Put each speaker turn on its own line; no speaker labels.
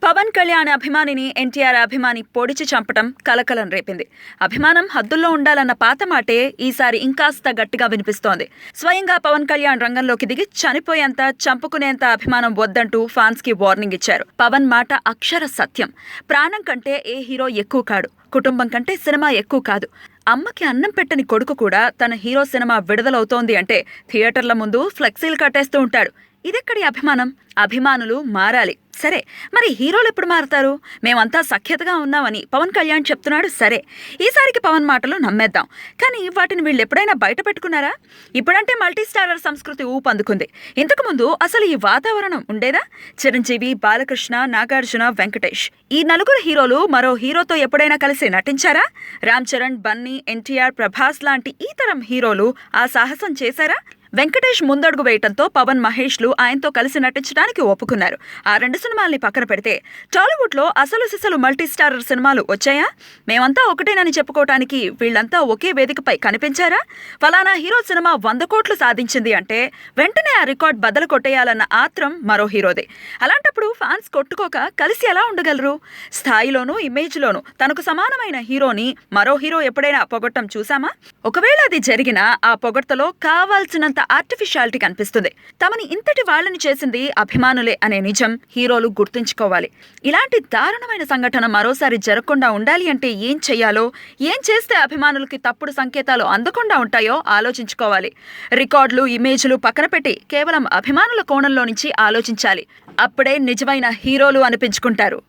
పవన్ కళ్యాణ్ అభిమానిని ఎన్టీఆర్ అభిమాని పొడిచి చంపటం కలకలం రేపింది. అభిమానం హద్దుల్లో ఉండాలన్న పాత మాటే ఈసారి ఇంకాస్త గట్టిగా వినిపిస్తోంది. స్వయంగా పవన్ కళ్యాణ్ రంగంలోకి దిగి చనిపోయేంత, చంపుకునేంత అభిమానం వద్దంటూ ఫ్యాన్స్ కి వార్నింగ్ ఇచ్చారు. పవన్ మాట అక్షర సత్యం. ప్రాణం కంటే ఏ హీరో ఎక్కువ కాడు, కుటుంబం కంటే సినిమా ఎక్కువ కాదు. అమ్మకి అన్నం పెట్టని కొడుకు కూడా తన హీరో సినిమా విడుదలవుతోంది అంటే థియేటర్ల ముందు ఫ్లెక్సీలు కట్టేస్తూ ఉంటాడు. ఇదెక్కడి అభిమానం? అభిమానులు మారాలి. సరే, మరి హీరోలు ఎప్పుడు మారుతారు? మేమంతా సఖ్యతగా ఉన్నామని పవన్ కళ్యాణ్ చెప్తున్నాడు. సరే, ఈసారికి పవన్ మాటలు నమ్మేద్దాం. కానీ వాటిని వీళ్ళు ఎప్పుడైనా బయట పెట్టుకున్నారా? ఇప్పుడంటే మల్టీస్టారర్ సంస్కృతి ఊపందుకుంది. ఇంతకుముందు అసలు ఈ వాతావరణం ఉండేదా? చిరంజీవి, బాలకృష్ణ, నాగార్జున, వెంకటేష్, ఈ నలుగురు హీరోలు మరో హీరోతో ఎప్పుడైనా కలిసి నటించారా? రామ్ చరణ్, బన్నీ, ఎన్టీఆర్, ప్రభాస్ లాంటి ఈ తరం హీరోలు ఆ సాహసం చేశారా? వెంకటేష్ ముందడుగు వేయటంతో పవన్, మహేష్లు ఆయనతో కలిసి నటించడానికి ఒప్పుకున్నారు. ఆ రెండు సినిమాల్ని పక్కన పెడితే టాలీవుడ్లో అసలు సిసలు మల్టీస్టారర్ సినిమాలు వచ్చాయా? మేమంతా ఒకటేనని చెప్పుకోవటానికి వీళ్లంతా ఒకే వేదికపై కనిపించారా? ఫలానా హీరో సినిమా 100 కోట్లు సాధించింది అంటే వెంటనే ఆ రికార్డ్ బద్దలు కొట్టేయాలన్న ఆత్రం మరో హీరోదే. అలాంటప్పుడు ఫ్యాన్స్ కొట్టుకోక కలిసి ఎలా ఉండగలరు? స్థాయిలోనూ ఇమేజ్లోనూ తనకు సమానమైన హీరోని మరో హీరో ఎప్పుడైనా పొగట్టం చూసామా? ఒకవేళ అది జరిగినా ఆ పొగడ్తలో కావాల్సినంత ఆర్టిఫిషియాలిటీ కనిపిస్తుంది. తమని ఇంతటి వాళ్ళని చేసింది అభిమానులే అనే నిజం హీరోలు గుర్తుంచుకోవాలి. ఇలాంటి దారుణమైన సంఘటన మరోసారి జరగకుండా ఉండాలి అంటే ఏం చెయ్యాలో, ఏం చేస్తే అభిమానులకి తప్పుడు సంకేతాలు అందకుండా ఉంటాయో ఆలోచించుకోవాలి. రికార్డులు, ఇమేజ్లు పక్కన పెట్టి కేవలం అభిమానుల కోణంలో నుంచి ఆలోచించాలి. అప్పుడే నిజమైన హీరోలు అనిపించుకుంటారు.